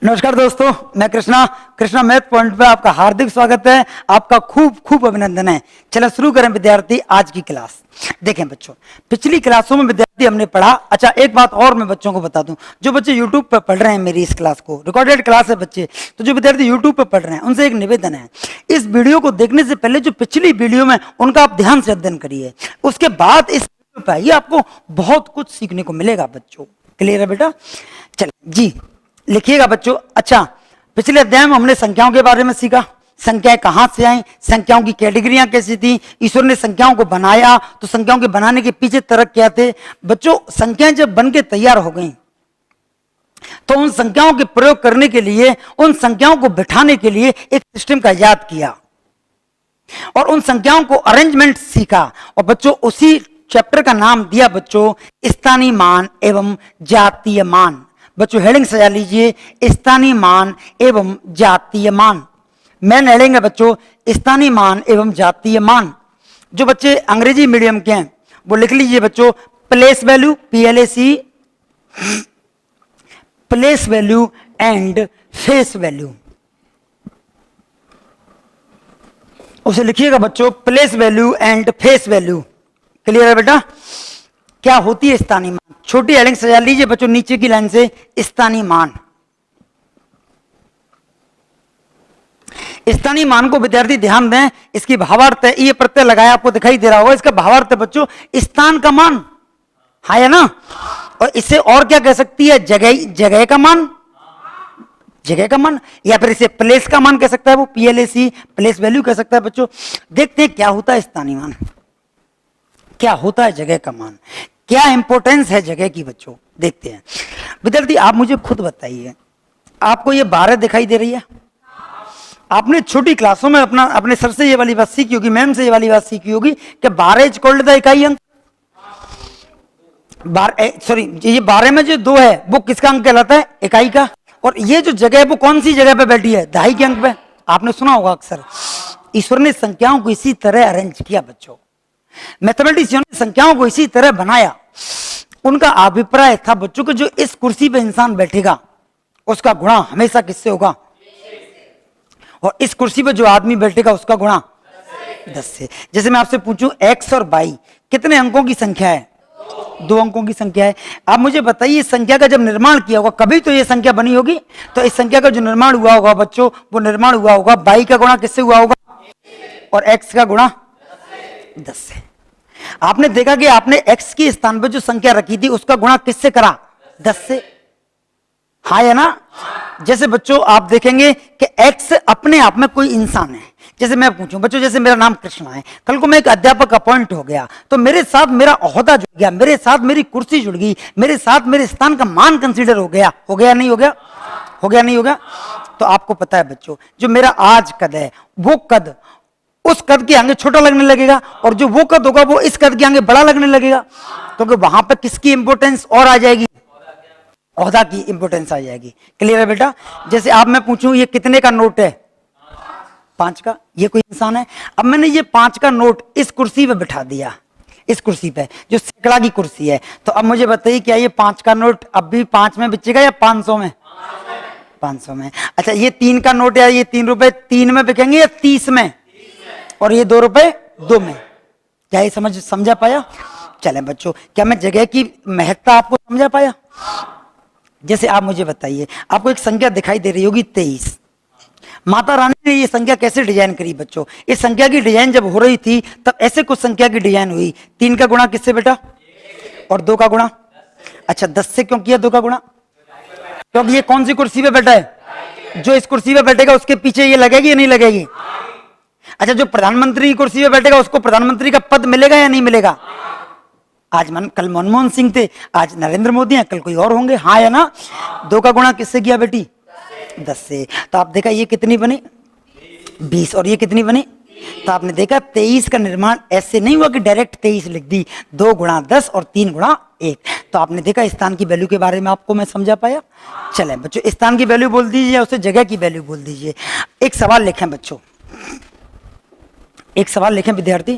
नमस्कार दोस्तों, मैं कृष्णा मैथ पॉइंट पे आपका हार्दिक स्वागत है। आपका खूब खूब अभिनंदन है। चलो शुरू करें विद्यार्थी आज की क्लास। देखें बच्चों, पिछली क्लासों में विद्यार्थी हमने पढ़ा। अच्छा, एक बात और मैं बच्चों को बता दूं, जो बच्चे YouTube पर पढ़ रहे हैं मेरी इस क्लास को, रिकॉर्डेड क्लास है बच्चे, तो जो विद्यार्थी YouTube पर पढ़ रहे हैं उनसे एक निवेदन है, इस वीडियो को देखने से पहले जो पिछली वीडियो में उनका आप ध्यान से अध्ययन करिए, उसके बाद इस वीडियो पर आइए, आपको बहुत कुछ सीखने को मिलेगा बच्चों। क्लियर है बेटा? चलिए जी लिखिएगा बच्चों। अच्छा, पिछले अध्याय में हमने संख्याओं के बारे में सीखा, संख्याएं कहां से आई, संख्याओं की कैटेगरियां कैसी थी, ईश्वर ने संख्याओं को बनाया तो संख्याओं के बनाने के पीछे तर्क क्या थे। बच्चों, संख्याएं जब बन के तैयार हो गई तो उन संख्याओं के प्रयोग करने के लिए, उन संख्याओं को बिठाने के लिए एक सिस्टम का इजाद किया और उन संख्याओं को अरेंजमेंट सीखा। और बच्चों, उसी चैप्टर का नाम दिया बच्चों स्थानीय मान एवं जातीय मान। बच्चों हेडिंग सजा लीजिए, स्थानीय मान एवं जातीय मान। मेन हेडिंग है बच्चों स्थानीय मान एवं जातीय मान। जो बच्चे अंग्रेजी मीडियम के हैं वो लिख लीजिए बच्चों place value, PLAC, place value and face value. उसे लिखिएगा बच्चों place value and face value. Clear है बेटा? क्या होती है स्थानीय मान? छोटी हेडिंग सजा लीजिए बच्चों नीचे की लाइन से, स्थानीय मान। स्थानीय मान को विद्यार्थी ध्यान दें, इसकी भावार्थ है, ये प्रत्यय लगाया आपको दिखाई दे रहा होगा, इसका भावार्थ है बच्चों स्थान का मान। हाँ या ना? और इसे और क्या कह सकती है? जगह का मान, जगह का मान, या फिर इसे प्लेस का मान कह सकता है वो, PLAC, प्लेस वैल्यू कह सकता है बच्चों। देखते हैं क्या होता है स्थानीय मान, क्या होता है जगह का मान, क्या इंपॉर्टेंस है जगह की बच्चों। देखते हैं विद्यार्थी, आप मुझे खुद बताइए, आपको ये 12 दिखाई दे रही है? आपने छोटी क्लासों में अपने सर से ये वाली बात सीखी होगी, मैम से ये वाली बात सीखी होगी कि 12 इज कॉल्ड द इकाई अंक। ये 12 में जो 2 है वो किसका अंक कहलाता है? इकाई का। और ये जो जगह है वो कौन सी जगह पे बैठी है? दहाई के अंक पे। आपने सुना होगा अक्सर। ईश्वर ने संख्याओं को इसी तरह अरेंज किया बच्चों, मैथमेटिशियन ने संख्याओं को इसी तरह बनाया। उनका अभिप्राय था बच्चों कि जो इस कुर्सी पे इंसान बैठेगा उसका गुणा हमेशा किससे होगा? और इस कुर्सी पे जो आदमी बैठेगा उसका गुणा 10 से। जैसे मैं आपसे पूछूं x और y कितने अंकों की संख्या है? 2 अंकों की संख्या है। आप मुझे बताइए इस संख्या का जब निर्माण किया होगा कभी तो ये संख्या बनी होगी, तो इस संख्या का जो निर्माण हुआ होगा बच्चों, वो निर्माण हुआ होगा y का गुणा किससे हुआ होगा और x का गुणा 10 से। आपने देखा कि आपने x के स्थान पर जो संख्या रखी थी उसका गुणा किससे करा? 10 से। हाँ या ना? जैसे बच्चों आप देखेंगे कि x अपने आप में कोई इंसान है। जैसे मैं पूछूं बच्चों, जैसे मेरा नाम कृष्णा है, कल को मैं एक अध्यापक अपॉइंट हो गया तो मेरे साथ मेरा ओहदा जुड़ गया, मेरे साथ मेरी कुर्सी जुड़ गई, मेरे साथ मेरे स्थान का मान कंसीडर हो गया। हो गया नहीं हो गया? हो गया नहीं हो गया? तो आपको पता है बच्चों, जो मेरा आज कद है वो कद उस कद के आगे छोटा लगने लगेगा और जो वो कद होगा वो इस कद के आगे बड़ा लगने लगेगा, क्योंकि वहां पर किसकी इंपोर्टेंस और आ जाएगी? ओहदा की इंपोर्टेंस आ जाएगी। क्लियर है बेटा? जैसे आप मैं पूछूं ये कितने का नोट है? 5 का। ये कोई इंसान है। अब मैंने ये 5 का नोट इस कुर्सी पे बिठा दिया, इस कुर्सी पे जो सैकड़ा की कुर्सी है, तो अब मुझे बताइए क्या ये 5 का नोट अब भी 5 में बिचेगा या 500 में? 500 में। अच्छा, ये 3 का नोट या ये 3 रुपए 3 में बिकेंगे या 30 में? और ये 2 रुपए 2 में। क्या ये समझा पाया? चले बच्चों, क्या मैं जगह की महत्ता आपको समझा पाया? जैसे आप मुझे बताइए, आपको एक संख्या दिखाई दे रही होगी 23। माता रानी ने ये संख्या कैसे डिजाइन करी बच्चों? इस संख्या की डिजाइन जब हो रही थी तब ऐसे कुछ संख्या की डिजाइन हुई। 3 का गुणा किससे बेटा? और 2 का गुणा? अच्छा, 10 से क्यों किया 2 का गुणा? क्योंकि ये कौन सी कुर्सी पे बैठा है? जो इस कुर्सी पे बैठेगा उसके पीछे ये लगेगी या नहीं लगेगी? अच्छा, जो प्रधानमंत्री की कुर्सी पे बैठेगा उसको प्रधानमंत्री का पद मिलेगा या नहीं मिलेगा? कल मनमोहन सिंह थे, आज नरेंद्र मोदी हैं, कल कोई और होंगे। हाँ या ना? 2 का गुणा किससे किया बेटी? 10 से। तो आप देखा ये कितनी बनी? 20। और ये कितनी बनी? तो आपने देखा 23 का निर्माण ऐसे नहीं हुआ कि डायरेक्ट 23 लिख दी। 2 गुणा 10 और 3 गुणा 1। तो आपने देखा स्थान की वैल्यू के बारे में आपको मैं समझा पाया। चले बच्चों, स्थान की वैल्यू बोल दीजिए, उसे जगह की वैल्यू बोल दीजिए। एक सवाल लिखें बच्चों, एक सवाल लिखें विद्यार्थी।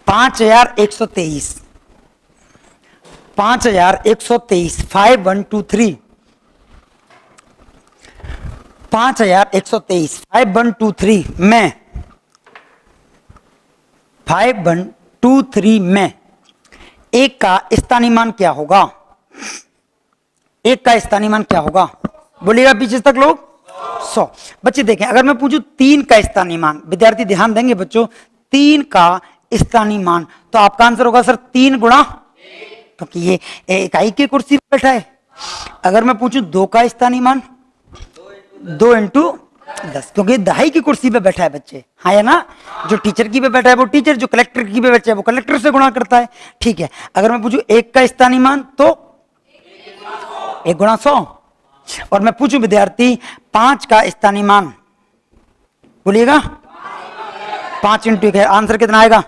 5123 5123 5123 5123 5123 में 5123 में एक का स्थानीय मान क्या होगा? एक का स्थानीय मान क्या होगा? बोलिएगा पीछे तक लोग। 100। बच्चे देखें, अगर मैं पूछूं 3 का स्थानीय मान, विद्यार्थी ध्यान देंगे बच्चों, 3 का स्थानीय मान, तो आपका आंसर होगा सर 3 गुणा, क्योंकि ये इकाई की कुर्सी पर बैठा है। अगर मैं पूछूं 2 का स्थानीय मान, 2 इंटू 10, क्योंकि दहाई की कुर्सी पे बैठा है बच्चे, हाँ है ना। जो टीचर की पे बैठा है वो टीचर, जो कलेक्टर की पे बैठा है वो कलेक्टर से गुणा करता है, ठीक है। अगर मैं पूछूं 1 का स्थानीय मान, तो 1 गुणा 100। और मैं पूछूं विद्यार्थी 5 का स्थानीय मान, बोलिएगा 5 इंटू 1, आंसर कितना आएगा?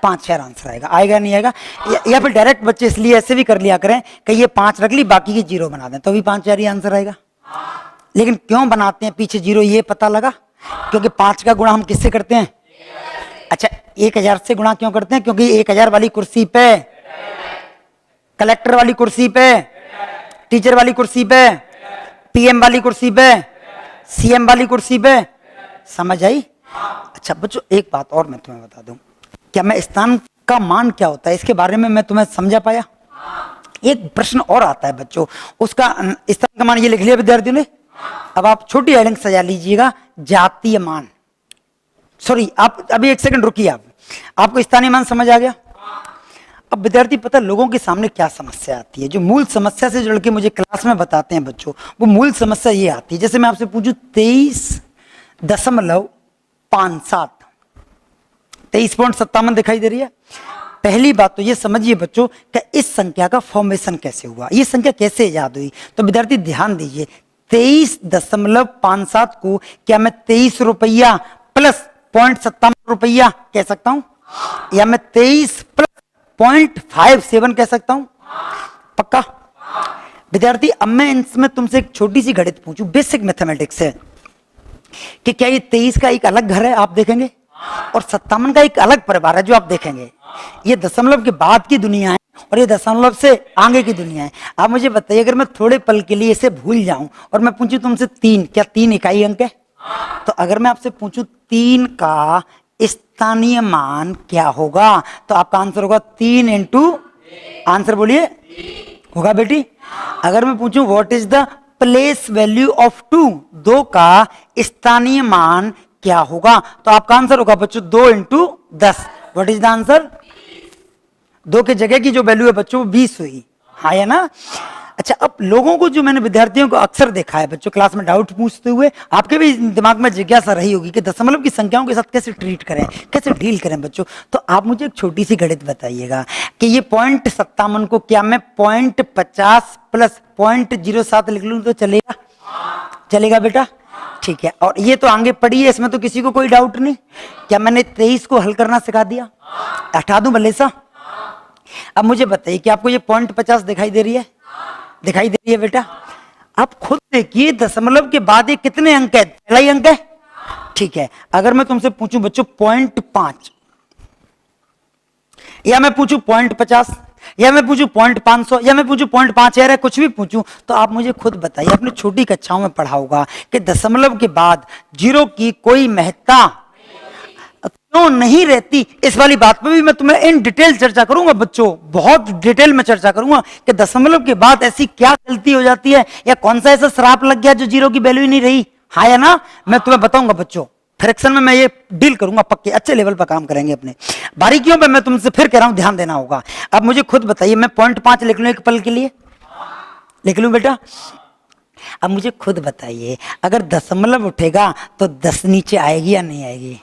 5000 आंसर आएगा। आएगा नहीं आएगा? या फिर डायरेक्ट बच्चे इसलिए ऐसे भी कर लिया करें कि ये 5 रख ली, बाकी की 0 बना दें, तो भी 5000 ही आंसर आएगा। लेकिन क्यों बनाते हैं पीछे 0, ये पता लगा? क्योंकि 5 का गुणा हम किससे करते हैं? अच्छा, 1000 से गुणा क्यों करते हैं? क्योंकि 1000 वाली कुर्सी पे, कलेक्टर वाली कुर्सी पे, टीचर वाली कुर्सी पे, पीएम वाली कुर्सी पे, सीएम वाली कुर्सी पे, समझ आई? अच्छा बच्चों, एक बात और मैं तुम्हें बता दूं, क्या मैं स्थान का मान क्या होता है इसके बारे में मैं तुम्हें समझा पाया? एक प्रश्न और आता है बच्चों, उसका स्थान का मान ये लिख लिया विद्यार्थियों ने। अब आप छोटी हेडिंग सजा लीजिएगा, जातीय मान। सॉरी, आप अभी 1 सेकंड रुकिए। आपको स्थानीय मान समझ आ गया? अब विद्यार्थी, पता लोगों के सामने क्या समस्या आती है, जो मूल समस्या से जुड़ के मुझे क्लास में बताते हैं बच्चों, वो मूल समस्या ये आती है। जैसे मैं आपसे पूछूं 23.57, 23.57 दिखाई दे रही है। पहली बात तो ये समझिए बच्चों कि इस संख्या का फॉर्मेशन कैसे हुआ, ये संख्या कैसे ईजाद हुई। तो विद्यार्थी ध्यान दीजिए, 23.57 को क्या मैं 23 रुपया प्लस 0.57 रुपया कह सकता हूं, या मैं 23 प्लस 0.57 कह सकता हूं? पक्का विद्यार्थी? अब मैं इसमें तुमसे एक छोटी सी गणित पूछूं, बेसिक मैथमेटिक्स है, कि क्या ये 23 का एक अलग घर है आप देखेंगे, और 57 का एक अलग परिवार है जो आप देखेंगे। ये दशमलव के बाद की दुनिया है और ये दशमलव से आगे की दुनिया है। आप मुझे बताइए, अगर मैं थोड़े पल के लिए इसे भूल जाऊं और मैं पूछूं तुमसे 3, क्या 3 इकाई अंक है? तो अगर मैं आपसे पूछूं 3 का स्थानीय मान क्या होगा, तो आपका आंसर होगा 3 इंटू, आंसर बोलिए, होगा बेटी? अगर मैं पूछूं what is the place value of 2, 2 का स्थानीय मान क्या होगा, तो आपका आंसर होगा बच्चों 2 into 10। What is the answer? 2 के जगह की जो वैल्यू है बच्चों 20 हुई, हाँ है ना। अच्छा, अब लोगों को, जो मैंने विद्यार्थियों को अक्सर देखा है बच्चों क्लास में डाउट पूछते हुए, आपके भी दिमाग में जिज्ञासा रही होगी कि दशमलव की संख्याओं के साथ कैसे ट्रीट करें, कैसे डील करें बच्चों। तो आप मुझे एक छोटी सी गणित बताइएगा कि ये 0.57 को क्या मैं 0.50 प्लस 0.07 लिख लूं तो चलेगा? चलेगा बेटा? ठीक है। और ये तो आगे पड़ी है, इसमें तो किसी को कोई डाउट नहीं। क्या मैंने 23 को हल करना सिखा दिया? हटा दूं भले सा? अब मुझे बताइए कि आपको ये 0.50 दिखाई दे रही है? दिखाई दे रही है बेटा? आप खुद देखिए, दशमलव के बाद ये कितने अंक है? पहला ही अंक है, ठीक है। अगर मैं तुमसे पूछूं बच्चों 0.5, या मैं पूछूं 0.50, या मैं पूछूं 0.500, या मैं पूछूं 0.5000 है, कुछ भी पूछूं, तो आप मुझे खुद बताइए, आपने छोटी कक्षाओं में पढ़ा होगा कि दशमलव के बाद 0 की कोई महत्ता क्यों नहीं रहती। इस वाली बात पे भी मैं तुम्हें इन डिटेल चर्चा करूंगा बच्चों, बहुत डिटेल में चर्चा करूंगा कि दशमलव के बाद ऐसी क्या गलती हो जाती है, या कौन सा ऐसा श्राप लग गया जो 0 की वैल्यू ही नहीं रही, हाँ या ना। मैं तुम्हें बताऊंगा बच्चों, फ्रैक्शन में मैं ये डील करूंगा, पक्के अच्छे लेवल पर काम करेंगे अपने। बारीकियों पे मैं तुमसे फिर कह रहा हूं ध्यान देना होगा। अब मुझे खुद बताइए, मैं 0.5 लिख लूं एक पल के लिए? लिख लूं बेटा? अब मुझे खुद बताइए, अगर दशमलव उठेगा तो 10 नीचे आएगी या नहीं आएगी?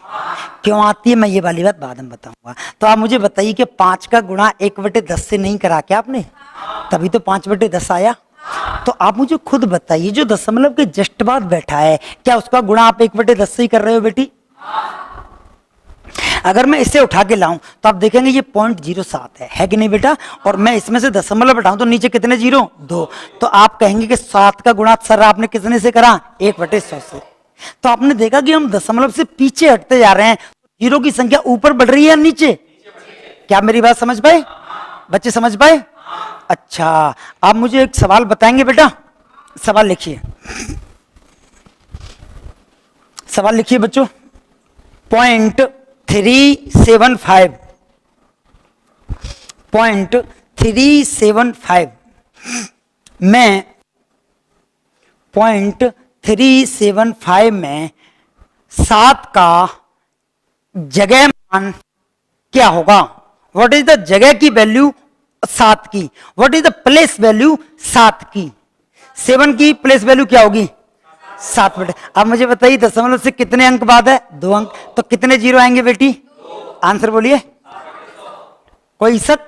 क्यों आती है, मैं ये वाली बात बाद में बताऊंगा। तो आप मुझे बताइए कि 5 का गुणा 1/10 से नहीं करा क्या आपने? तभी तो 5/10 आया। तो आप मुझे खुद बताइए, जो दशमलव के जस्ट बाद बैठा है, क्या उसका गुणा आप 1/10 से ही कर रहे हो बेटी? अगर मैं इसे उठा के लाऊं तो आप देखेंगे ये 0.07 है कि नहीं बेटा? और मैं इसमें से दशमलव हटाऊं तो नीचे कितने 0? 2। तो आप कहेंगे कि 7 का गुणा सर आपने कितने से करा? 1/100 से। तो आपने देखा कि हम दशमलव से पीछे हटते जा रहे हैं, 0 की संख्या ऊपर बढ़ रही है या नीचे? क्या मेरी बात समझ पाए बच्चे? समझ पाए? अच्छा, आप मुझे एक सवाल बताएंगे बेटा? सवाल लिखिए। सवाल लिखिए बच्चों, 0.375 0.375 में 0.375 में 7 का जगह मान क्या होगा? व्हाट इज द जगह की वैल्यू 7 की? What is the place value 7 की? 7 की प्लेस वैल्यू क्या होगी? 7 बेटे। अब मुझे बताइए दशमलव से कितने अंक बाद है? 2 अंक। तो कितने जीरो आएंगे बेटी? आंसर बोलिए। कोई शक?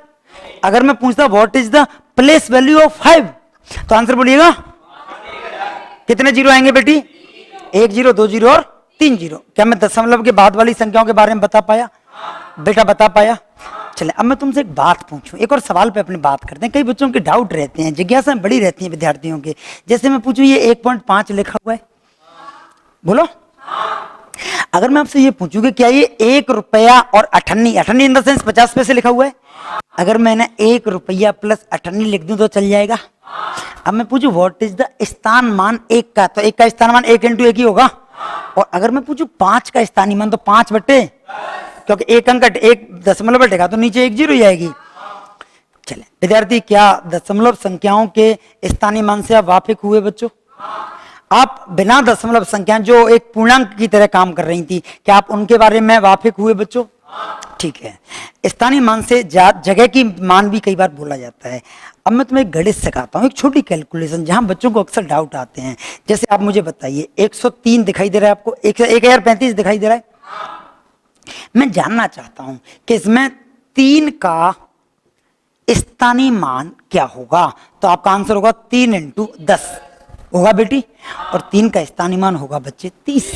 अगर मैं पूछता what is the place value of 5 तो आंसर बोलिएगा। कितने जीरो आएंगे बेटी? 1 जीरो, 2 जीरो और 3 जीरो। क्या मैं दशमलव के बाद वाली संख्याओं के बारे में बता पाया? बेटा बता पाया? चले अब मैं तुमसे एक बात पूछूं, एक और सवाल पे अपनी बात करते हैं। कई बच्चों के डाउट रहते हैं, जिज्ञासा बड़ी रहती है विद्यार्थियों के। जैसे मैं पूछूं ये 1.5 लिखा हुआ है, बोलो। अगर मैं आपसे ये पूछूं कि क्या ये 1 रुपया और 98 98 इन द सेंस 50 पैसे लिखा हुआ है, अगर मैंने 1 रुपया प्लस 98 लिख दूं तो चल जाएगा? अब मैं पूछूं व्हाट इज द स्थान मान 1 का, तो 1 का स्थान मान 1 इंटू 1 ही होगा। और अगर मैं पूछूं 5 का स्थानीय मान तो 5 बटे, क्योंकि 1 अंक 1 दशमलव बटेगा तो नीचे 1 जीरो ही आएगी। चले विद्यार्थी, क्या दशमलव संख्याओं के स्थानीय मान से आप वाकिफ हुए बच्चों? आप बिना दशमलव संख्या जो एक पूर्णांक की तरह काम कर रही थी, क्या आप उनके बारे में वाकिफ हुए बच्चों? ठीक है। स्थानीय मान से जगह की मान भी कई बार बोला जाता है। अब मैं तुम्हें एक गणित सिखाता हूँ, एक छोटी कैलकुलेशन जहां बच्चों को अक्सर डाउट आते हैं। जैसे आप मुझे बताइए 103 दिखाई दे रहा है आपको? 1035 दिखाई दे रहा है? मैं जानना चाहता हूं कि इसमें 3 का स्थानीय मान क्या होगा? तो आपका आंसर होगा 3 इंटू 10 होगा बेटी, और 3 का स्थानीय मान होगा बच्चे 30।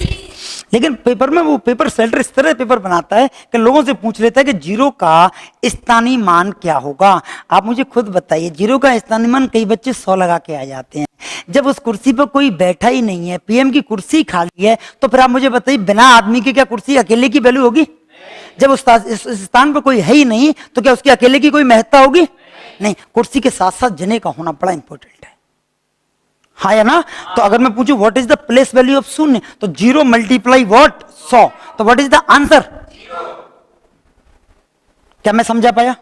लेकिन पेपर में वो पेपर सेटर इस तरह पेपर बनाता है कि लोगों से पूछ लेता है कि 0 का स्थानीय मान क्या होगा। आप मुझे खुद बताइए, 0 का स्थानीय मान कई बच्चे 100 लगा के आ जाते हैं। जब उस कुर्सी पर कोई बैठा ही नहीं है, पीएम की कुर्सी खाली है, तो फिर आप मुझे बताइए बिना आदमी के क्या कुर्सी अकेले की वैल्यू होगी? जब उस स्थान पर कोई है ही नहीं तो क्या उसके अकेले की कोई महत्ता होगी? नहीं। कुर्सी के साथ साथ जने का होना बड़ा इंपॉर्टेंट है, हाँ या ना? तो अगर मैं पूछूं what is the place value of शून्य, तो 0 मल्टीप्लाई व्हाट 100, तो व्हाट इज द आंसर? क्या मैं समझा पाया?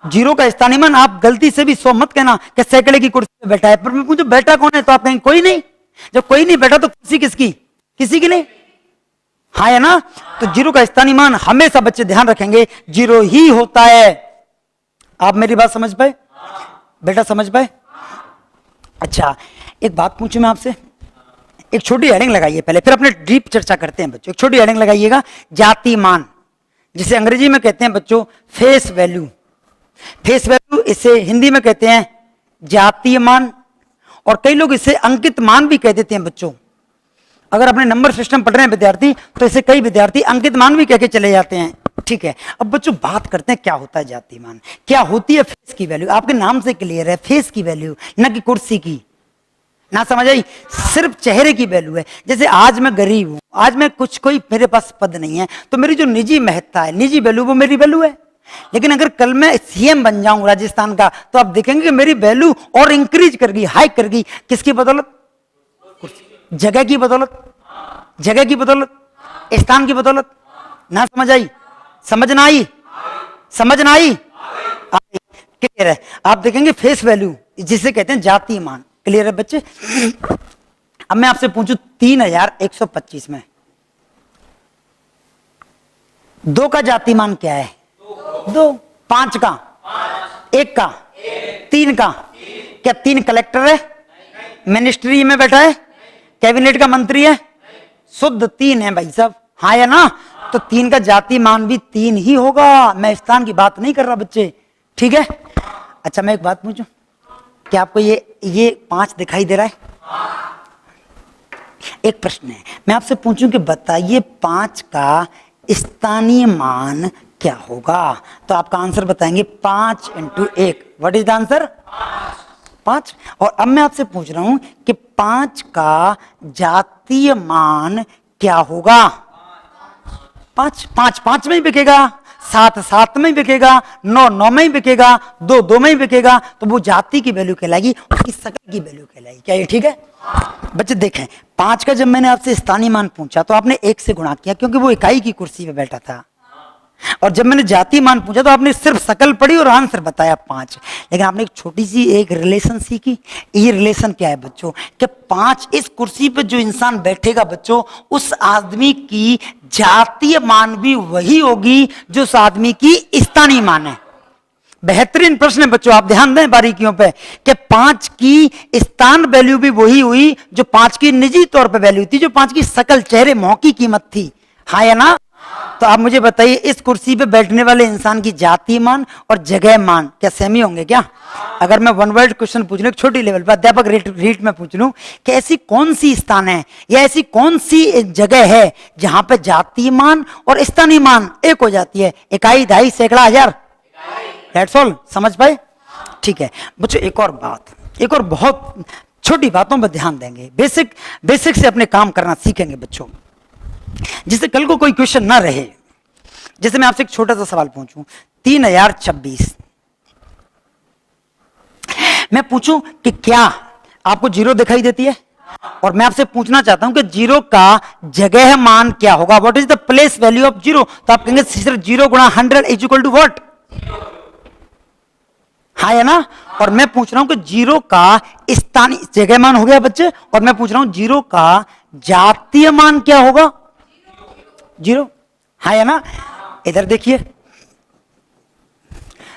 0 का स्थानीय मान आप गलती से भी 100 मत कहना कि सैकड़े की कुर्सी पे बैठा है। पर मैं पूछूं बैठा कौन है, तो आप कहेंगे कोई नहीं। जब कोई नहीं बैठा तो कुर्सी किसकी? किसी की नहीं, हाँ या ना? तो 0 का स्थानीय मान हमेशा बच्चे ध्यान रखेंगे 0 ही होता है। आप मेरी बात समझ पाए बेटा? समझ पाए? अच्छा एक बात पूछूं मैं आपसे, एक छोटी हेडिंग लगाइए पहले, फिर अपने डीप चर्चा करते हैं बच्चों। एक छोटी हेडिंग लगाइएगा, जाति मान, जिसे अंग्रेजी में कहते हैं बच्चों फेस वैल्यू। फेस वैल्यू इसे हिंदी में कहते हैं जातीय मान, और कई लोग इसे अंकित मान भी कह देते हैं बच्चों। अगर अपने नंबर सिस्टम पढ़ रहे हैं विद्यार्थी तो इसे कई विद्यार्थी अंकित मान भी कह के चले जाते हैं। ठीक है, अब बच्चों बात करते हैं क्या होता है जाति मान, क्या होती है फेस की वैल्यू। आपके नाम से क्लियर है, फेस की वैल्यू, न कि कुर्सी की। ना समझ आई? सिर्फ चेहरे की वैल्यू है। जैसे आज मैं गरीब हूं, आज मैं कोई मेरे पास पद नहीं है, तो मेरी जो निजी महत्ता है, निजी वैल्यू, वो मेरी वैल्यू है। लेकिन अगर कल मैं सीएम बन जाऊं राजस्थान का, तो आप देखेंगे कि मेरी वैल्यू और इंक्रीज कर गई, हाइक कर गई। किसकी बदौलत? जगह की बदौलत, जगह की बदौलत, स्थान की बदौलत। ना समझ आई? समझ ना आई? समझ ना आई? क्लियर है? आप देखेंगे फेस वैल्यू जिसे कहते हैं जातीय मान। क्लियर है बच्चे? अब मैं आपसे पूछूं 3125 में 2 का जातीय मान क्या है? 2। 5 का? 1 का? 3 का? क्या 3 कलेक्टर है? मिनिस्ट्री में बैठा है? कैबिनेट का मंत्री है? शुद्ध 3 है भाई साहब, हाँ या ना? तो 3 का जातीय मान भी 3 ही होगा। मैं स्थान की बात नहीं कर रहा बच्चे, ठीक है? अच्छा मैं एक बात पूछूं, क्या आपको ये 5 दिखाई दे रहा है? एक प्रश्न है, मैं आपसे पूछूं कि बताइए 5 का स्थानीय मान क्या होगा? तो आपका आंसर बताएंगे 5 into 1। What is the answer? 5। और अब मैं आपसे पूछ रहा हूं कि 5 का जातीय मान क्या होगा? 5 5 5 में ही बिकेगा। 7 7 में ही बिकेगा, 9 9 में ही बिकेगा, 2 2 में ही बिकेगा, तो वो जाति की वैल्यू कहलाएगी, उसकी शकल की वैल्यू कहलाएगी। क्या ये ठीक है? बच्चे देखें, 5 का जब मैंने आपसे स्थानीय मान पूछा तो आपने 1 से गुणा किया क्योंकि वो इकाई की कुर्सी पे बैठा था, और जब मैंने जाति मान पूछा तो आपने सिर्फ शकल पढ़ी और आंसर बताया 5। लेकिन आपने एक छोटी सी एक रिलेशन सीखी। ये रिलेशन क्या है बच्चों, कि 5 इस कुर्सी पे जो इंसान बैठेगा बच्चों, उस आदमी की जातीय मान भी वही होगी जो उस आदमी की स्थानीय मान है। बेहतरीन प्रश्न है बच्चों, आप ध्यान दें बारीकियों पे, कि 5 की स्थान वैल्यू भी वही हुई जो 5 की निजी तौर पे वैल्यू थी, जो 5 की शकल, चेहरे, मुंह की कीमत थी। हाँ या ना? तो आप मुझे बताइए, इस कुर्सी पे बैठने वाले इंसान की जाति मान और जगह मान क्या सेम ही होंगे क्या? अगर मैं वन वर्ड क्वेश्चन पूछ लूं, छोटी लेवल पर अध्यापक रीट में पूछ लूं कि ऐसी कौन सी स्थान है या ऐसी कौन सी जगह है जहां पे जाति मान और स्थानीय मान एक हो जाती है? इकाई, दहाई, सैकड़ा, हजार, दैट्स ऑल। समझ पाए? ठीक है बच्चों, एक और बात, एक और बहुत छोटी बातों पर ध्यान देंगे, बेसिक से अपने काम करना सीखेंगे बच्चों, जिससे कल को कोई क्वेश्चन ना रहे। जैसे मैं आपसे एक छोटा सा सवाल पूछूं, 3026, मैं पूछूं कि क्या आपको जीरो दिखाई देती है, और मैं आपसे पूछना चाहता हूं कि जीरो का जगह मान क्या होगा, what is the place value of zero? तो आप कहेंगे सिर्फ 0 गुणा 100 इज इक्वल टू व्हाट? हाँ है ना? और मैं पूछ रहा हूं कि जीरो का स्थानीय जगह मान हो गया बच्चे, और मैं पूछ रहा हूं जीरो का जातीय मान क्या होगा? 0। हाँ है ना? इधर देखिए,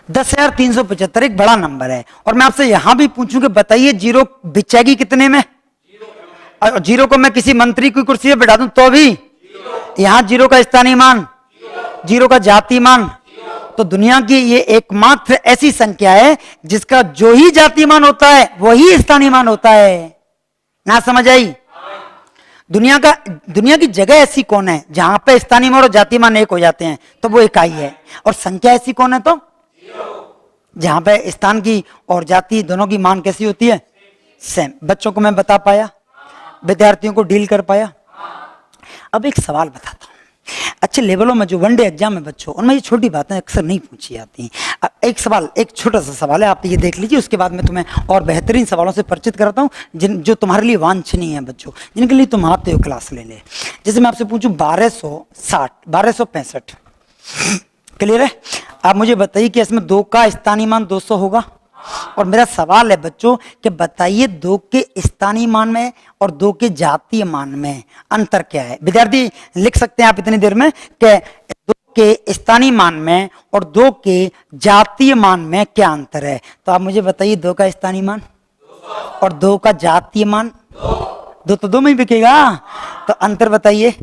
10,375 एक बड़ा नंबर है, और मैं आपसे यहां भी पूछूं कि बताइए जीरो बिचेगी कितने में? और जीरो को मैं किसी मंत्री की कुर्सी पे बैठा दूं तो भी यहां जीरो का स्थानीय मान, जीरो का जातीय मान। तो दुनिया की ये एकमात्र ऐसी संख्या है जिसका जो ही जातीय मान होता है वही स्थानीय मान होता है। ना समझ आई? दुनिया की जगह ऐसी कौन है जहां पे स्थानीय मान और जातीय मान एक हो जाते हैं? तो वो इकाई है। और संख्या ऐसी कौन है? तो जहां पे स्थान की और जाति दोनों की मान कैसी होती है? सेम। बच्चों को मैं बता पाया, विद्यार्थियों को डील कर पाया। अब एक सवाल बताता हूं, अच्छे लेवलों में जो वनडे एग्जाम है बच्चों, उनमें ये छोटी बातें अक्सर नहीं पूछी जाती। एक सवाल, एक छोटा सा सवाल है, आप ये देख लीजिए, उसके बाद मैं तुम्हें और बेहतरीन सवालों से परिचित कराता हूँ जो तुम्हारे लिए वांछनीय है बच्चों, जिनके लिए तुम आते हो क्लास लेने। जैसे मैं आपसे पूछूं 1260, 1265, क्लियर है? आप मुझे बताइए कि इसमें 2 का स्थानीय मान 200 होगा। और मेरा सवाल है बच्चों कि बताइए 2 के स्थानीय मान में और 2 के जातीय मान में अंतर क्या है? विद्यार्थी लिख सकते हैं आप इतनी देर में कि 2 के स्थानीय मान में और 2 के जातीय मान में क्या अंतर है? तो आप मुझे बताइए 2 का स्थानीय मान और 2 का जातीय मान, 2 तो 2 में ही बिकेगा, तो अंतर बताइए।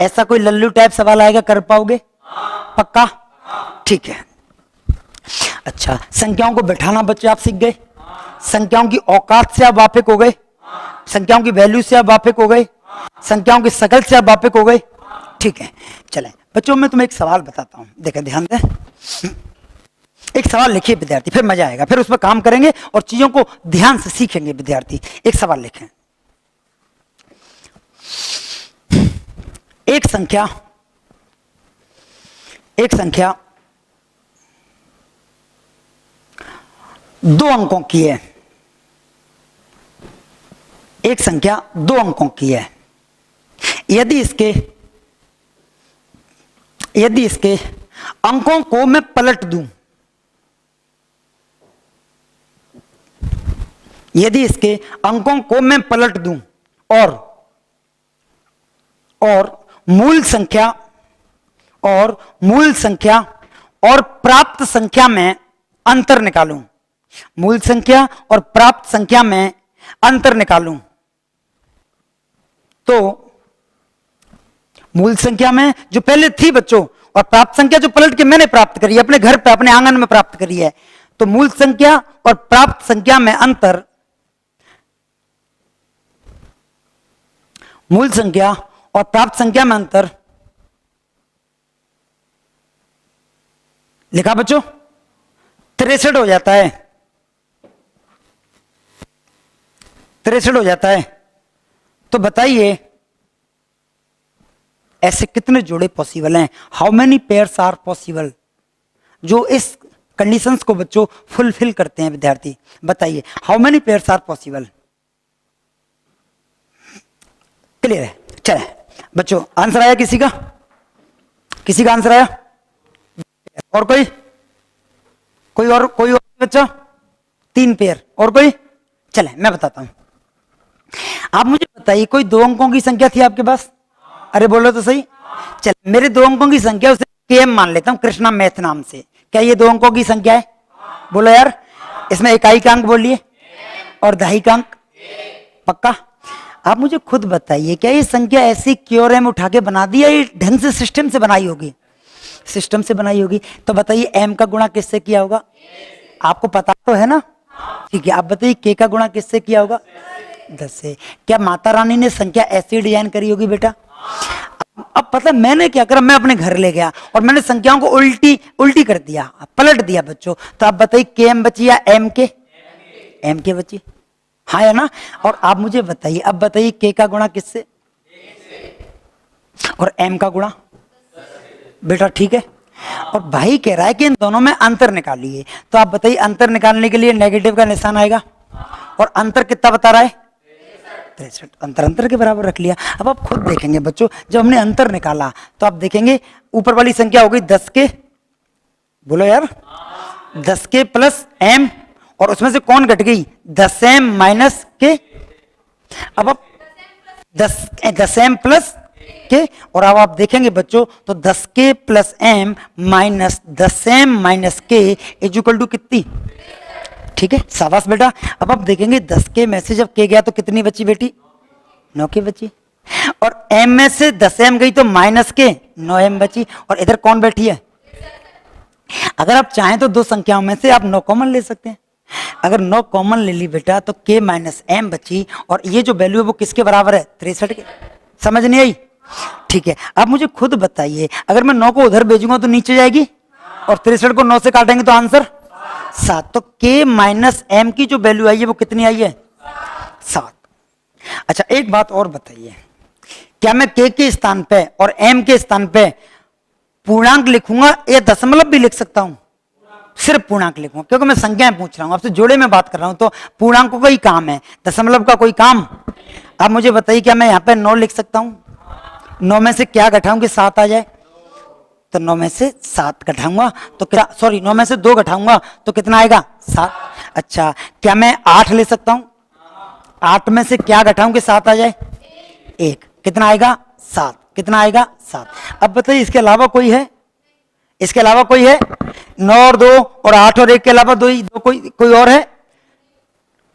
ऐसा कोई लल्लू टाइप सवाल आएगा, कर पाओगे? पक्का? ठीक है। अच्छा, संख्याओं को बैठाना बच्चे आप सीख गए, संख्याओं की औकात से आप वाकिफ हो गए, संख्याओं की वैल्यू से आप वाकिफ हो गए, संख्याओं की शकल से आप वाकिफ हो गए। ठीक है, चलें बच्चों, मैं तुम्हें एक सवाल बताता हूं, देखें, ध्यान दें। एक सवाल लिखिए विद्यार्थी, फिर मजा आएगा, फिर उस पर काम करेंगे और चीजों को ध्यान से सीखेंगे विद्यार्थी। एक सवाल लिखें, एक संख्या 2 अंकों की है, एक संख्या 2 अंकों की है। यदि इसके अंकों को मैं पलट दूं, यदि इसके अंकों को मैं पलट दूं और मूल संख्या और प्राप्त संख्या में अंतर निकालूं, मूल संख्या और प्राप्त संख्या में अंतर निकालूं, तो मूल संख्या में जो पहले थी बच्चों और प्राप्त संख्या जो पलट के मैंने प्राप्त करी है अपने घर पे, अपने आंगन में प्राप्त करी है, तो मूल संख्या और प्राप्त संख्या में अंतर, मूल संख्या और प्राप्त संख्या में अंतर लिखा बच्चों, 63 हो जाता है, 63 हो जाता है। तो बताइए ऐसे कितने जोड़े पॉसिबल हैं? How many pairs are possible? जो इस कंडीशंस को बच्चों फुलफिल करते हैं विद्यार्थी, बताइए how many pairs are possible? Clear है? चले बच्चों, आंसर आया किसी का? किसी का आंसर आया? और कोई और बच्चा? 3 पेयर। और कोई? चले मैं बताता हूं। आप मुझे बताइए, कोई 2 अंकों की संख्या थी आपके पास? अरे बोलो तो सही। चल मेरे 2 अंकों की संख्या, उसे केएम मान लेता हूं, कृष्णा मैथ नाम से। क्या ये 2 अंकों की संख्या है? बोलो यार। इसमें इकाई का अंक बोलिए और दहाई का अंक। पक्का? आप मुझे खुद बताइए, क्या ये संख्या ऐसी क्योरम उठा के बना दी या ये ढंग से सिस्टम से बनाई होगी? सिस्टम से बनाई होगी। तो बताइए एम का गुणा किससे किया होगा? आपको पता तो है ना? ठीक है, आप बताइए के का गुणा किससे किया होगा? 10 से। क्या माता रानी ने संख्या ऐसी डिजाइन करी होगी बेटा? अब पता मैंने क्या करा, मैं अपने घर ले गया और मैंने संख्याओं को उल्टी कर दिया, पलट दिया बच्चों। तो आप बताइए के एम बची या एम के बची? हाँ है ना? और आप मुझे बताइए, अब बताइए के का गुणा किससे और एम का गुणा? बेटा ठीक है। और भाई कह रहा है कि इन दोनों में अंतर निकालिए। तो आप बताइए अंतर निकालने के लिए नेगेटिव का निशान आएगा और अंतर कितना बता रहा है? 63। अंतर के बराबर रख लिया। अब आप खुद देखेंगे बच्चों, जब हमने अंतर निकाला तो आप देखेंगे ऊपर वाली संख्या हो गई 10 के, बोलो यार, 10 के प्लस एम, और उसमें से कौन घट गई? 10 एम माइनस के। अब आप 10 एम प्लस के, और अब आप देखेंगे बच्चों तो 10 K plus M minus 10 M minus K is equal to कितनी? ठीक है, शाबाश बेटा। अब आप देखेंगे 10 के में से जब के गया तो कितनी बची बेटी? 9 के बची। और एम में से 10 एम गई तो माइनस के 9 एम बची। और इधर कौन बैठी है? अगर आप चाहें तो 2 संख्याओं में से आप 9 कॉमन ले सकते हैं। अगर 9 कॉमन ले ली बेटा तो के माइनस एम बची, और ये जो वैल्यू है वो किसके बराबर है? 63 के। समझ नहीं आई? ठीक है, अब मुझे खुद बताइए, अगर मैं 9 को उधर भेजूंगा तो नीचे जाएगी, और 63 को 9 से काटेंगे तो आंसर 7। तो के माइनस एम की जो वैल्यू आई है वो कितनी आई है? 7। अच्छा एक बात और बताइए, क्या मैं के स्थान पे और एम के स्थान पे पूर्णांक लिखूंगा या दशमलव भी लिख सकता हूं? सिर्फ पूर्णांक लिखूंगा, क्योंकि मैं संख्याएं पूछ रहा हूं आपसे, जोड़े में बात कर रहा हूं, तो पूर्णांकों का ही काम है, दशमलव का कोई काम। अब मुझे बताइए, क्या मैं यहां पे 9 लिख सकता हूं? 9 में से क्या घटाऊंगी 7 आ जाए? तो 9 में से 7 घटाऊंगा तो क्या, सॉरी 9 में से 2 घटाऊंगा तो कितना आएगा? 7। अच्छा क्या मैं 8 ले सकता हूं? 8 में से क्या घटाऊंगी 7 आ जाए? 1। कितना आएगा? 7। कितना आएगा? 7। अब बताइए इसके अलावा कोई है? इसके अलावा कोई है? 9 और 2 और 8 और 1 के अलावा दो कोई और है?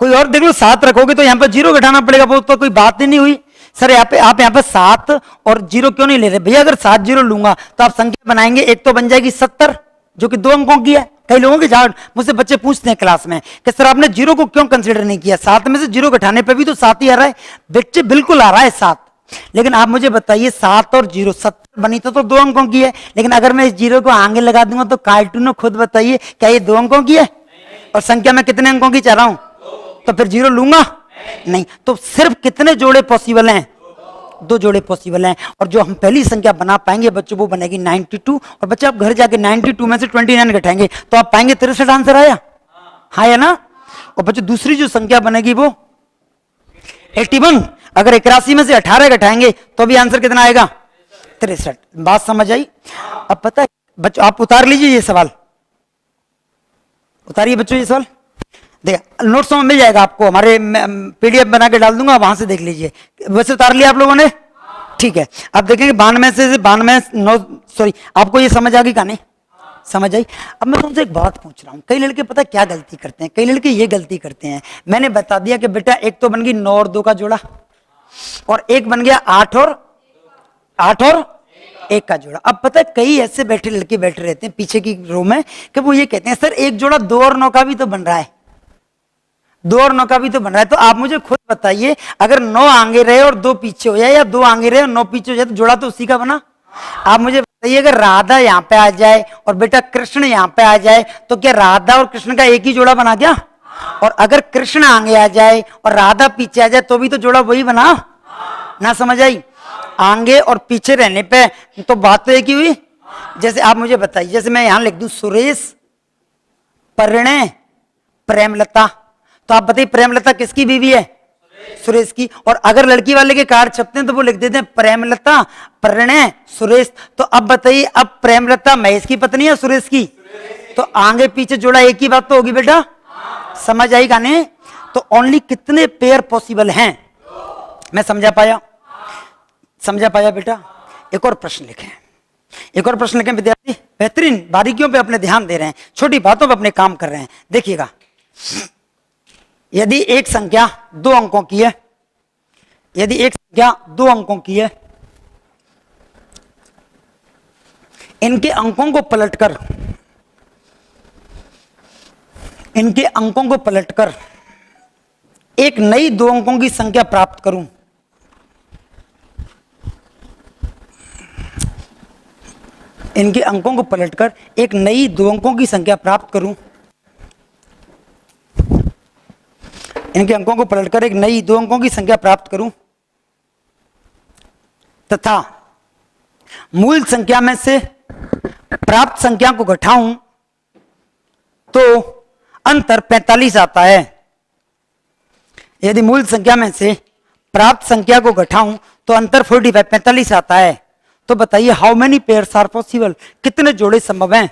कोई और? देख लो 7 रखोगे तो यहाँ पर 0 घटाना पड़ेगा, वो तो कोई बात ही नहीं हुई। सर आप यहाँ पे 7 और 0 क्यों नहीं ले रहे? भैया अगर 7 0 लूंगा तो आप संख्या बनाएंगे, एक तो बन जाएगी 70 जो कि 2 अंकों की है। कई लोगों के जहां मुझसे बच्चे पूछते हैं क्लास में कि सर आपने 0 को क्यों कंसीडर नहीं किया? 7 में से 0 घटाने पे भी तो 7 ही आ रहा है। बच्चे बिल्कुल आ रहा है 7, लेकिन आप मुझे बताइए 7 और 0 70 बनी तो 2 अंकों की है, लेकिन अगर मैं इस 0 को आगे लगा दूंगा तो कार्टून खुद बताइए क्या ये 2 अंकों की है? और संख्या में कितने अंकों की चाह रहा हूं? तो फिर 0 लूंगा नहीं। तो सिर्फ कितने जोड़े पॉसिबल हैं? 2 जोड़े पॉसिबल हैं। और जो हम पहली संख्या बना पाएंगे बच्चों वो बनेगी 92। और बच्चे आप घर जाके 92 में से 29 घटाएंगे तो आप पाएंगे 63 आंसर आया। हाँ या ना? और बच्चों दूसरी जो संख्या बनेगी वो 81। अगर 81 में से 18 घटाएंगे तो भी आंसर कितना आएगा? 63। बात समझ आई? अब पता है बच्चों, आप उतार लीजिए ये सवाल, उतारिए बच्चों ये सवाल, देखा नोट्स में मिल जाएगा आपको, हमारे पीडीएफ बना के डाल दूंगा, वहां से देख लीजिए। वैसे उतार लिया आप लोगों ने? ठीक है, अब देखेंगे 92 से 92 सॉरी आपको ये समझ आ गई कहानी? समझ आई? अब मैं तुमसे एक बात पूछ रहा हूँ, कई लड़के पता क्या गलती करते हैं? कई लड़के ये गलती करते हैं, मैंने बता दिया कि बेटा एक तो बन गई 9 और 2 का जोड़ा, और एक बन गया 8 और 1 का जोड़ा। अब पता है कई ऐसे लड़के बैठे रहते हैं पीछे की रो में कि वो ये कहते हैं सर एक जोड़ा 2 और 9 का भी तो बन रहा है, 2 और 9 का भी तो बन रहा है। तो आप मुझे खुद बताइए, अगर 9 आगे रहे और 2 पीछे हो जाए, या 2 आगे रहे और 9 पीछे हो जाए, तो जोड़ा तो उसी का बना। आप मुझे बताइए, अगर राधा यहाँ पे आ जाए और बेटा कृष्ण यहाँ पे आ जाए तो क्या राधा और कृष्ण का एक ही जोड़ा बना गया? और अगर कृष्ण आगे आ जाए और राधा पीछे आ जाए तो भी तो जोड़ा वही बना ना? समझ आई? आगे और पीछे रहने पे तो बात तो एक ही हुई। जैसे आप मुझे बताइए, जैसे मैं यहां लिख दूं सुरेश परिणय प्रेमलता, तो आप बताइए प्रेमलता किसकी बीवी है? सुरेश की। और अगर लड़की वाले के कार्ड छपते हैं तो वो लिख देते हैं प्रेमलता परिणय सुरेश। तो अब बताइए, अब प्रेमलता महेश की पत्नी है सुरेश की, तो आगे पीछे जोड़ा एक ही बात तो होगी बेटा। समझ आई गाने? तो ओनली कितने पेयर पॉसिबल हैं? मैं समझा पाया? समझा पाया बेटा? एक और प्रश्न लिखें, एक और प्रश्न लिखें विद्यार्थी। बेहतरीन बारीकियों पे अपने ध्यान दे रहे हैं, छोटी बातों पे अपने काम कर रहे हैं। देखिएगा, यदि एक संख्या 2 अंकों की है, यदि एक संख्या 2 अंकों की है, इनके अंकों को पलटकर, इनके अंकों को पलटकर एक नई 2 अंकों की संख्या प्राप्त करूं, इनके अंकों को पलटकर एक नई 2 अंकों की संख्या प्राप्त करूं, इनके अंकों को पलटकर एक नई 2 अंकों की संख्या प्राप्त करूं तथा मूल संख्या में से प्राप्त संख्या को घटाऊं तो अंतर 45 आता है। यदि मूल संख्या में से प्राप्त संख्या को घटाऊं तो अंतर 45 आता है। तो बताइए how many pairs are possible? कितने जोड़े संभव हैं?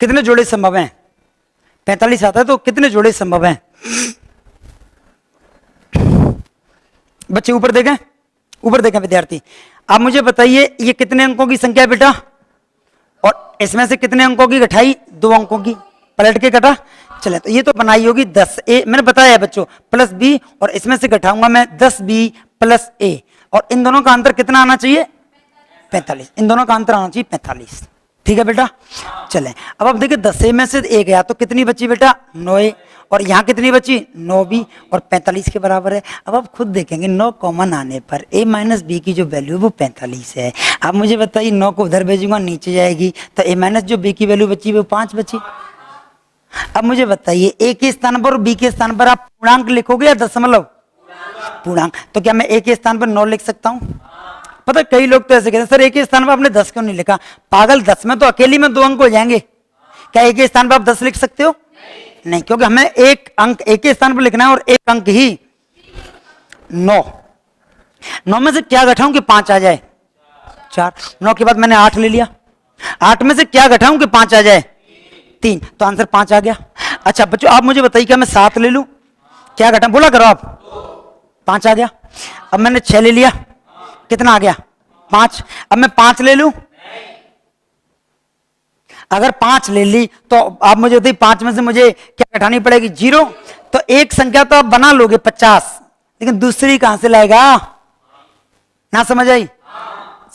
कितने जोड़े संभव हैं? 45 आता है तो कितने जोड़े संभव हैं? बच्चे ऊपर देखें, ऊपर देखें विद्यार्थी। आप मुझे बताइए ये कितने अंकों की संख्या है बेटा? और इसमें से कितने अंकों की घटाई? 2 अंकों की, पलट के घटा। चले तो ये तो बनाई होगी 10a, मैंने बताया है बच्चों, प्लस b, और इसमें से घटाऊंगा मैं 10b प्लस a, और इन दोनों का अंतर कितना आना चाहिए? 45। इन दोनों का अंतर आना चाहिए 45। ठीक है बेटा? चलें अब देखिए 10a में से 1 गया तो कितनी बची बेटा? 9a, और यहाँ कितनी बची? 9b, और 45 के बराबर है। अब आप खुद देखेंगे 9 कॉमन आने पर a माइनस बी की जो वैल्यू है वो 45 है। आप मुझे बताइए 9 को उधर भेजूंगा नीचे जाएगी तो a माइनस जो b की वैल्यू बची वो 5 बची। अब मुझे बताइए a के स्थान पर और b के स्थान पर आप पूर्णांक लिखोगे या दशमलव? पूर्णांक। तो क्या मैं a के स्थान पर 9 लिख सकता हूं? पता कई लोग तो ऐसे कहते हैं सर a के स्थान पर आपने 10 क्यों नहीं लिखा? पागल, 10 में तो अकेली में 2 अंक हो जाएंगे। क्या a के स्थान पर आप 10 लिख सकते हो? नहीं, क्योंकि हमें एक अंक a के स्थान पर लिखना है और एक अंक ही 9। 9 में से क्या घटाऊं कि 5 आ जाए? 4। 9 के बाद मैंने 8 ले लिया। 8 में से क्या घटाऊं कि 5 आ जाए? 3। तो आंसर 5 आ गया। अच्छा बच्चों आप मुझे बताइए क्या मैं 7 ले लूं? क्या घटाऊं? बोला करो आप। 5 आ गया। अब मैंने 6 ले लिया, कितना आ गया? 5। अब मैं 5 ले लूं? अगर 5 ले ली तो आप मुझे बताइए 5 में से मुझे क्या घटानी पड़ेगी? 0। तो एक संख्या तो आप बना लोगे 50, लेकिन दूसरी कहां से लाएगा? ना समझ आई?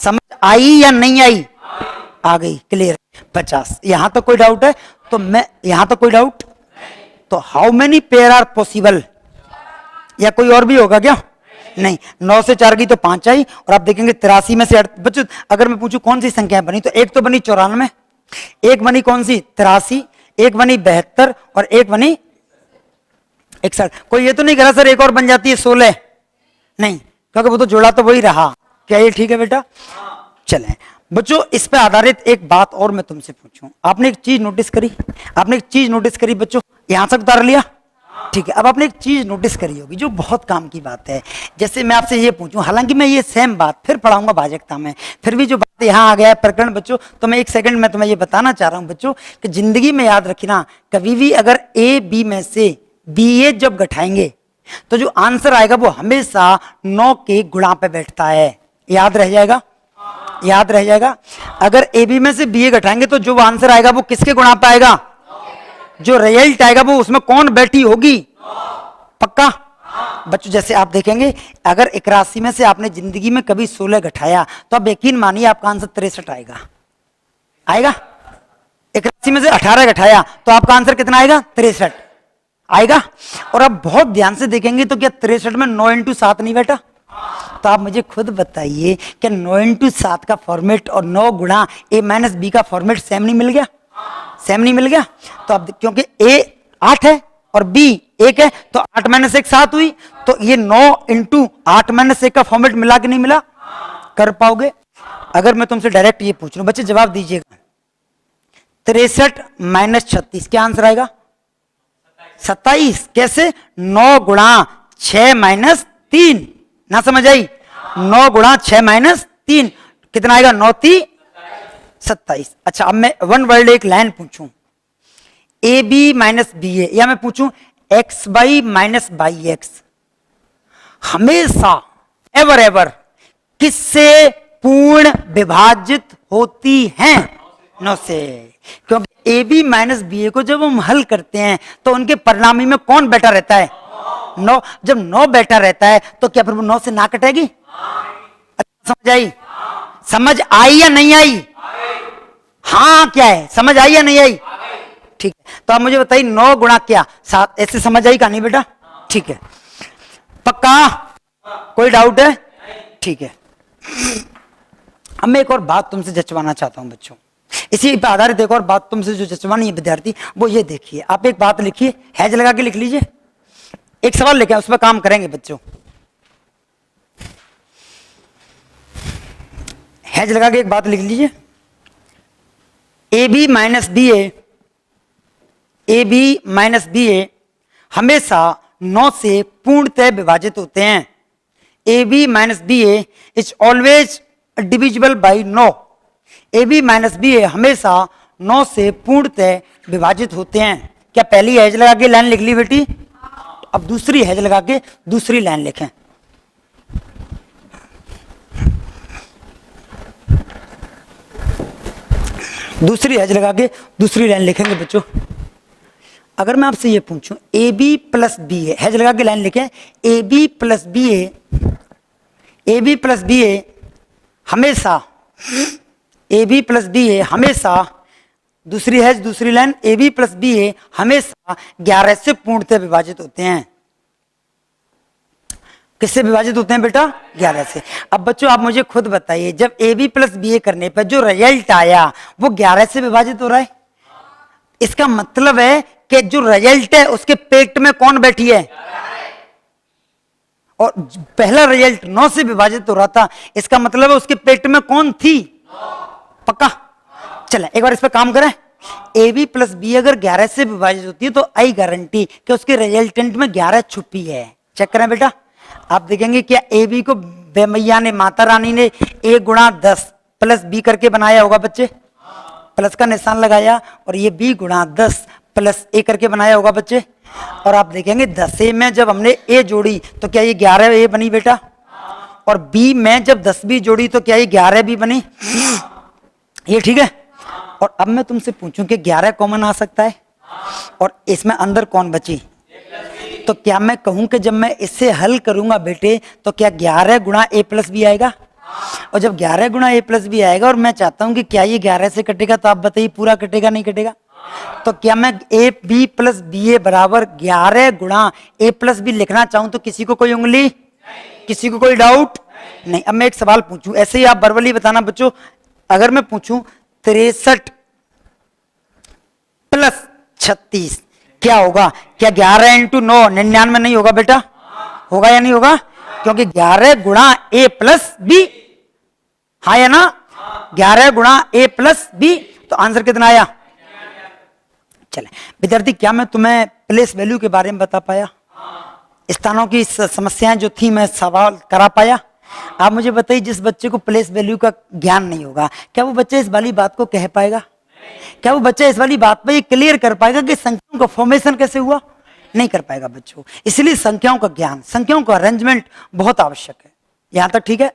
समझ आई या नहीं आई? आ गई, क्लियर। 50। यहां तक कोई डाउट है? तो मैं यहां तक कोई डाउट? तो how many pair are possible? या कोई और भी होगा क्या? नहीं। 9 से 4 की तो 5 आई, और आप देखेंगे 83 में से बच्चों अगर मैं पूछूं कौन सी संख्या बनी, तो एक तो बनी 94, एक बनी कौन सी? 83, एक बनी 72, और एक बनी 61। कोई ये तो नहीं कह रहा सर एक और बन जाती है 16? नहीं, क्योंकि वो तो जोड़ा तो वही रहा। क्या ये ठीक है बेटा? चलें बच्चों, इस पे आधारित एक बात और मैं तुमसे पूछूं। आपने एक चीज नोटिस करी, आपने एक चीज नोटिस करी बच्चों, यहां तक उतार लिया? ठीक है। अब आपने एक चीज नोटिस करी होगी जो बहुत काम की बात है। जैसे मैं आपसे ये पूछूं, हालांकि मैं ये सेम बात फिर पढ़ाऊंगा भाजकता में, फिर भी जो बात यहाँ आ गया है प्रकरण बच्चों, तो मैं 1 सेकंड में तुम्हें ये बताना चाह रहा हूं बच्चों कि जिंदगी में याद रखना, कभी भी अगर ए बी में से बी ए जब घटाएंगे तो जो आंसर आएगा वो हमेशा 9 के गुणा पे बैठता है। याद रह जाएगा? याद रह जाएगा? अगर ए बी में से बी ए घटाएंगे तो जो आंसर आएगा वो किसके गुणा पे आएगा? जो रिजल्ट आएगा वो उसमें कौन बैठी होगी? पक्का? बच्चों जैसे आप देखेंगे अगर 81 में से आपने जिंदगी में कभी 16 घटाया तो आप यकीन मानिए आपका आंसर 63 आएगा। आएगा? 81 में से 18 घटाया तो आपका आंसर कितना आएगा? 63 आएगा। और आप बहुत ध्यान से देखेंगे तो क्या 63 में 9 × 7 नहीं बैठा? तो आप मुझे खुद बताइए कि 9 × 7 का फॉर्मेट और 9 गुणा a माइनस बी का फॉर्मेट सेम नहीं मिल गया? सेम नहीं मिल गया? तो अब क्योंकि a 8 है और बी 1 है, तो 8 माइनस 1 7 हुई। तो ये 9 इंटू 8 माइनस 1 का फॉर्मेट मिला कि नहीं मिला? कर पाओगे? अगर मैं तुमसे डायरेक्ट ये पूछ लूं, बच्चे जवाब दीजिएगा, 63 माइनस 36 क्या आंसर आएगा? 27। कैसे? 9 गुणा 6 माइनस 3। ना समझ आई? 9 गुणा 6 माइनस 3 कितना आएगा? 9 × 3 = 27। अच्छा, अब मैं वन वर्ड एक लाइन पूछूं, ए बी माइनस बी ए, या मैं पूछूं x by minus by x, हमेशा एवर एवर किससे पूर्ण विभाजित होती हैं? 9 से। क्योंकि ए बी माइनस बी ए को जब हम हल करते हैं तो उनके परिणामी में कौन बैठा रहता है? 9। जब 9 बैठा रहता है तो क्या फिर 9 से ना कटेगी? समझ आई? समझ आई या नहीं आई? हाँ, क्या है? समझ आई या नहीं आई? ठीक है, तो आप मुझे बताइए 9 गुणा क्या 7, ऐसे समझ आई कहानी बेटा? ठीक है, पक्का? कोई डाउट है? ठीक है। अब मैं एक और बात तुमसे जचवाना चाहता हूं बच्चों, इसी पर आधारित एक और बात तुमसे जो जचवानी है विद्यार्थी, वो ये देखिए, आप एक बात लिखिए, हैज लगा के लिख लीजिए, एक सवाल लेके उस पर काम करेंगे बच्चों। हैज लगा के एक बात लिख लीजिए, A B minus B A, A B minus B A हमेशा 9 से पूर्णतः विभाजित होते हैं। A B minus B A is always divisible by 9। A B minus B A हमेशा 9 से पूर्णतः विभाजित होते हैं। क्या पहली हैज लगा के लाइन लिख ली बेटी? अब दूसरी हैज लगा के दूसरी लाइन लिखें। दूसरी हैज लगा के दूसरी लाइन लिखेंगे बच्चों। अगर मैं आपसे ये पूछूं A B plus B A, हैज लगा के लाइन लिखें, A B plus B A, A B plus B A हमेशा, A B plus B A हमेशा, दूसरी हैज दूसरी line, A B plus B A हमेशा 11 से पूर्णतः विभाजित होते हैं। किससे विभाजित होते हैं बेटा? 11 से। अब बच्चों आप मुझे खुद बताइए, जब ए बी प्लस बी ए करने पर जो रिजल्ट आया वो 11 से विभाजित हो रहा है, इसका मतलब है कि जो रिजल्ट है उसके पेट में कौन बैठी है? और पहला रिजल्ट 9 से विभाजित हो रहा था, इसका मतलब है उसके पेट में कौन थी? पक्का? चले एक बार इस पर काम करें। ए बी प्लस बी अगर 11 से विभाजित होती है तो आई गारंटी कि उसके रिजल्टेंट में 11 छुपी है। चेक करें बेटा, आप देखेंगे क्या ए बी को बेमैया ने, माता रानी ने a गुणा 10 प्लस बी करके बनाया होगा बच्चे? प्लस का निशान लगाया, और ये b गुणा 10 प्लस a करके बनाया होगा बच्चे? और आप देखेंगे 10 में जब हमने a जोड़ी तो क्या ये 11 a बनी बेटा? और b में जब 10 b जोड़ी तो क्या ये 11 b बनी? ये ठीक है। और अब मैं तुमसे पूछूं कि 11 कॉमन आ सकता है और इसमें अंदर कौन बची? तो क्या मैं कहूं कि जब मैं इससे हल करूंगा बेटे तो क्या 11 गुणा a प्लस बी आएगा? और जब 11 गुणा a प्लस बी आएगा और मैं चाहता हूं कि क्या ये 11 से कटेगा, तो आप बताइए पूरा कटेगा नहीं कटेगा? तो क्या मैं ए बी प्लस बी ए बराबर 11 गुणा a प्लस बी लिखना चाहूं तो किसी को कोई उंगली? किसी को कोई डाउट नहीं? अब मैं एक सवाल पूछूं, ऐसे ही आप बर्बली बताना बच्चों। अगर मैं पूछूं 63 प्लस 36 क्या होगा? क्या 11 इंटू 9 99 नहीं होगा बेटा? होगा या नहीं होगा? क्योंकि 11 गुणा a प्लस बी, हाँ या ना? 11 गुणा a प्लस बी, तो आंसर कितना आया? चले विद्यार्थी, क्या मैं तुम्हें प्लेस वैल्यू के बारे में बता पाया? स्थानों की समस्याएं जो थी मैं सवाल करा पाया? आप मुझे बताइए, जिस बच्चे को प्लेस वैल्यू का ज्ञान नहीं होगा, क्या वो बच्चा इस वाली बात को कह पाएगा? क्या वो बच्चा इस वाली बात पर ये क्लियर कर पाएगा कि संख्याओं का फॉर्मेशन कैसे हुआ? नहीं कर पाएगा बच्चों। इसलिए संख्याओं का ज्ञान, संख्याओं का अरेंजमेंट बहुत आवश्यक है। यहां तक ठीक है?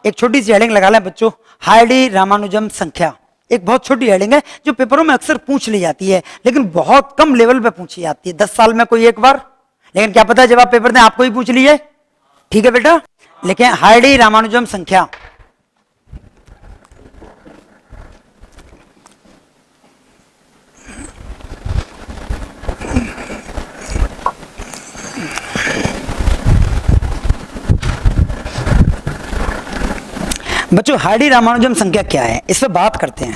एक छोटी सी हेडिंग लगा लें बच्चों, हार्डी रामानुजम संख्या। एक बहुत छोटी हेडिंग है जो पेपरों में अक्सर पूछ ली जाती है, लेकिन बहुत कम लेवल पे पूछी जाती है, 10 साल में कोई एक बार। लेकिन क्या पता जब आप पेपर दें आपको ही पूछ लीजिए। ठीक है बेटा, लिखें हार्डी रामानुजम संख्या। बच्चों हार्डी रामानुजम संख्या क्या है, इस पर बात करते हैं।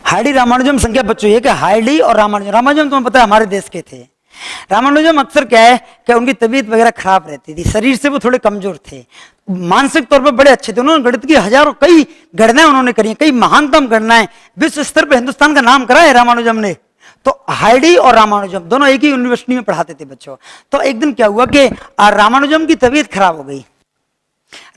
हार्डी रामानुजम संख्या बच्चों ये कि हार्डी और रामानुजम, रामानुजम तुम्हें पता है हमारे देश के थे। रामानुजम अक्सर क्या है कि उनकी तबीयत वगैरह खराब रहती थी, शरीर से वो थोड़े कमजोर थे, मानसिक तौर पर बड़े अच्छे थे। उन्होंने गणित की हजारों कई गणनाएं उन्होंने करी, कई महानतम गणनाएं विश्व स्तर पर हिंदुस्तान का नाम करा है रामानुजम ने। तो हार्डी और रामानुजम दोनों एक ही यूनिवर्सिटी में पढ़ाते थे बच्चों। तो एक दिन क्या हुआ कि रामानुजम की तबीयत खराब हो गई,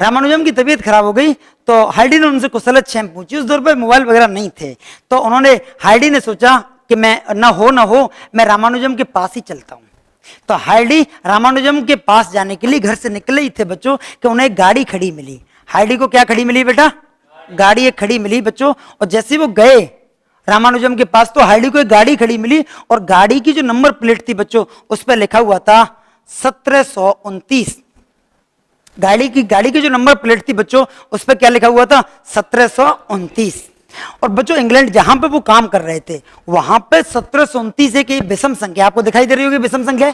रामानुजम की तबीयत खराब हो गई। तो हार्डी ने उनसे कुशलक्षेम पूछी। उस दौर पर मोबाइल वगैरह नहीं थे, तो उन्होंने हार्डी ने सोचा कि मैं ना हो मैं रामानुजम के पास ही चलता हूं। तो हार्डी रामानुजम के पास जाने के लिए घर से निकले ही थे बच्चों कि उन्हें एक गाड़ी खड़ी मिली। हार्डी को क्या खड़ी मिली बेटा? गाड़ी एक खड़ी मिली बच्चों। और जैसे वो गए रामानुजम के पास तो हार्डी को एक गाड़ी खड़ी मिली और गाड़ी की जो नंबर प्लेट थी बच्चों उस पर लिखा हुआ था 1729। गाड़ी की जो नंबर प्लेट थी बच्चों उस पर क्या लिखा हुआ था? 1729। और बच्चों इंग्लैंड जहां पे वो काम कर रहे थे वहां पे 1729 एक विषम संख्या आपको दिखाई दे रही होगी, विषम संख्या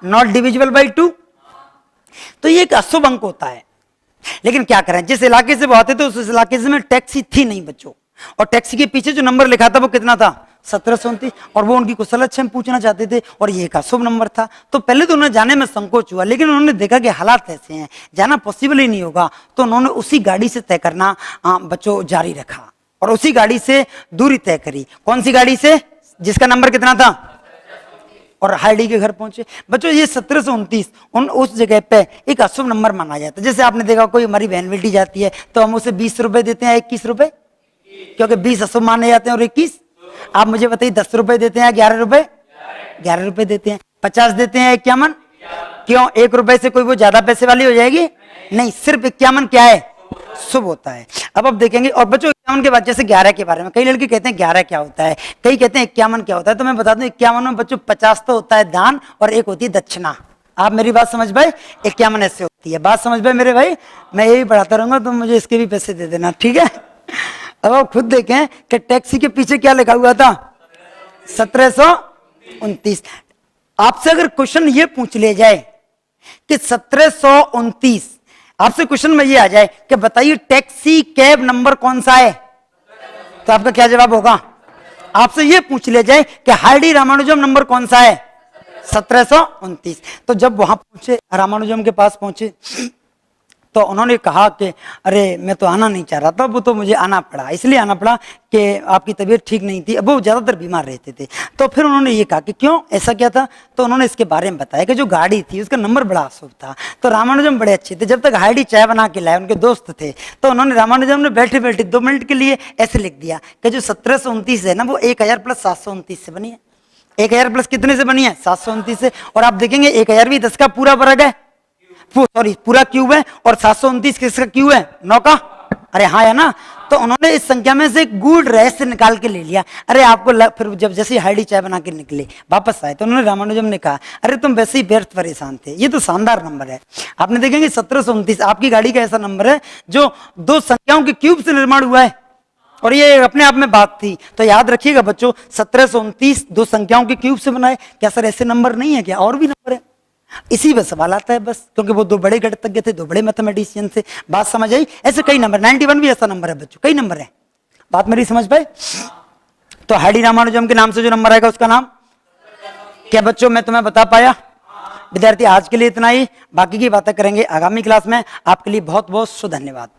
नॉट डिविजिबल बाई 2। तो ये एक अशुभ अंक होता है। लेकिन क्या करें, जिस इलाके से वो आते थे उस इलाके से में टैक्सी थी नहीं बच्चों, और टैक्सी के पीछे जो नंबर लिखा था वो कितना था? 1729। और वो उनकी कुशलक्षेम पूछना चाहते थे और ये एक अशुभ नंबर था। तो पहले तो उन्हें जाने में संकोच हुआ, लेकिन उन्होंने देखा कि हालात ऐसे हैं, जाना पॉसिबल ही नहीं होगा। तो उन्होंने उसी गाड़ी से तय करना बच्चों जारी रखा और उसी गाड़ी से दूरी तय करी। कौन सी गाड़ी से? जिसका नंबर कितना था? और हार्डी के घर पहुंचे बच्चों। ये 1729 उस जगह पे एक अशुभ नंबर माना जाता है। जैसे आपने देखा कोई हमारी बहन बेटी जाती है तो हम उसे 20 रुपए देते हैं, 21 रुपए, क्योंकि 20 अशुभ माने जाते हैं और 21। आप मुझे बताइए 10 रुपए देते हैं, 11 रुपए, 11 रुपए देते हैं, 50 देते हैं, 51। क्यों? 1 रुपए से कोई वो ज्यादा पैसे वाली हो जाएगी? नहीं, सिर्फ 51 क्या है? शुभ होता है। अब देखेंगे। और बच्चों 51 के बाद जैसे 11 के बारे में कई लड़के कहते हैं 11 क्या होता है, कई कहते हैं 51 क्या होता है। तो मैं बता दूं 51 में बच्चों 50 तो होता है दान और 1 होती है दक्षिणा। आप मेरी बात समझ पाए? 51 ऐसे होती है। बात समझ पाए मेरे भाई? मैं यही बढ़ाता रहूंगा, तुम मुझे इसके भी पैसे दे देना, ठीक है? अब आप खुद देखें कि टैक्सी के पीछे क्या लिखा हुआ था? 1729। आपसे अगर क्वेश्चन ये पूछ लिया जाए कि 1729, आपसे क्वेश्चन में ये आ जाए कि बताइए टैक्सी कैब नंबर कौन सा है, तो आपका क्या जवाब होगा? आपसे ये पूछ लिया जाए कि हार्डी रामानुजम नंबर कौन सा है? 1729। तो जब वहां पहुंचे, रामानुजम के पास पहुंचे, तो उन्होंने कहा कि अरे मैं तो आना नहीं चाह रहा था, वो तो मुझे आना पड़ा, इसलिए आना पड़ा कि आपकी तबीयत ठीक नहीं थी। अब वो ज़्यादातर बीमार रहते थे। तो फिर उन्होंने ये कहा कि क्यों, ऐसा क्या था? तो उन्होंने इसके बारे में बताया कि जो गाड़ी थी उसका नंबर बड़ा अशुभ था। तो रामानुजम बड़े अच्छे थे, जब तक हार्डी चाय बना के लाए, उनके दोस्त थे, तो उन्होंने रामानुजम ने बैठे बैठे 2 मिनट के लिए ऐसे लिख दिया कि जो 1729 है ना वो 1000 प्लस 729 से बनी है। 1000 प्लस कितने से बनी है? 729 से। और आप देखेंगे 1000 भी 10 का पूरा वर्ग है, सॉरी पूरा क्यूब है, और 729 किसका क्यूब है? 9 का। अरे हाँ है ना? तो उन्होंने इस संख्या में से एक गूढ़ रहस्य निकाल के ले लिया। अरे आपको फिर जब जैसे हार्डी चाय बना के निकले वापस आए तो उन्होंने रामानुजम ने कहा अरे तुम वैसे ही व्यर्थ परेशान थे, ये तो शानदार नंबर है। आपने देखेंगे 1729 आपकी गाड़ी का ऐसा नंबर है जो 2 संख्याओं के क्यूब से निर्माण हुआ है, और ये अपने आप में बात थी। तो याद रखिएगा बच्चों 1729 2 संख्याओं के क्यूब से बनाए। क्या सर ऐसे नंबर नहीं है क्या? और भी नंबर है। इसी में सवाल आता है बस, क्योंकि वो 2 बड़े गणितज्ञ थे, 2 बड़े मैथमेटिशियन थे। बात समझ आई? ऐसे कई नंबर, 91 भी ऐसा नंबर है बच्चों, कई नंबर है। बात मेरी समझ पाए? तो हार्डी रामानुजम के नाम से जो नंबर आएगा उसका नाम क्या बच्चों मैं तुम्हें बता पाया? विद्यार्थी आज के लिए इतना ही, बाकी की बातें करेंगे आगामी क्लास में। आपके लिए बहुत बहुत धन्यवाद।